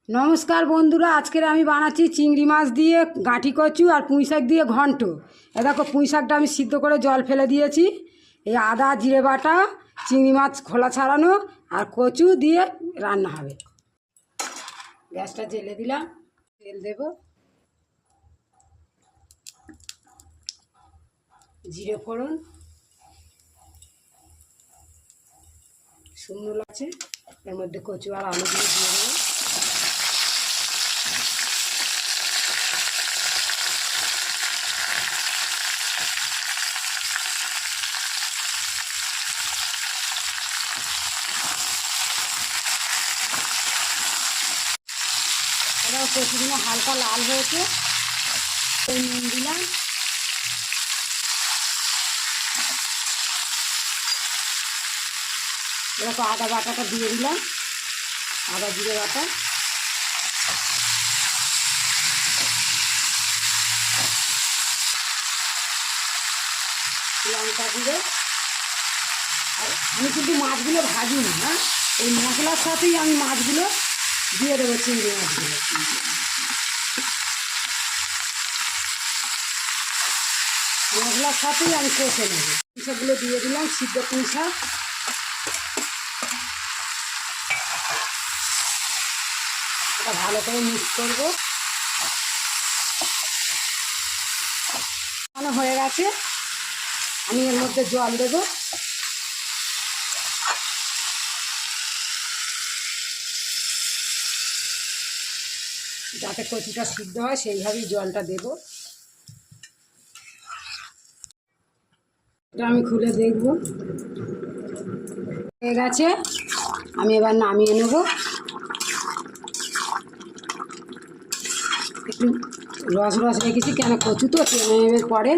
নমস্কার বন্ধুরা, আজকের আমি বানাচ্ছি চিংড়ি মাছ দিয়ে গাঁটি কচু আর পুঁই শাক দিয়ে ঘন্ট। এ দেখো, পুঁই শাকটা আমি সিদ্ধ করে জল ফেলে দিয়েছি। এই আদা জিরে বাটা, চিংড়ি মাছ খোলা ছাড়ানো আর কচু দিয়ে রান্না হবে। গ্যাসটা জ্বেলে দিলাম, তেল দেব, জিরে ফোড়ন, শুকনো আছে, এর মধ্যে কচু আর আলুগুলো দিয়ে দেবো। এবার কচুগুলো হালকা লাল হয়েছে, এই নুন দিলাম, এরকম আদা বাটাটা দিয়ে দিলাম, আদা জিরে বাটা, লঙ্কা দিয়ে। আর আমি কিন্তু মাছগুলো ভাজিনি, হ্যাঁ, এই মশলার সাথেই আমি মাছগুলো দিয়ে দেবো, চিংড়ি মাছগুলো মশলার সাথেই আমি কষে নেব। পুঁইশাকগুলো দিয়ে দিলাম, সিদ্ধ পুঁইশাক, এটা ভালো করে মিক্স করবো। হয়ে গেছে, আমি এর মধ্যে জল দেবো। যাতে কচুটা সিদ্ধ হয় সেইভাবেই জলটা দেব। এটা আমি খুলে দেখব, হয়ে গেছে। আমি এবার নামিয়ে নেব। একটু রস রস রেখেছি, কেন কচু তো টেনে নেবে পরে।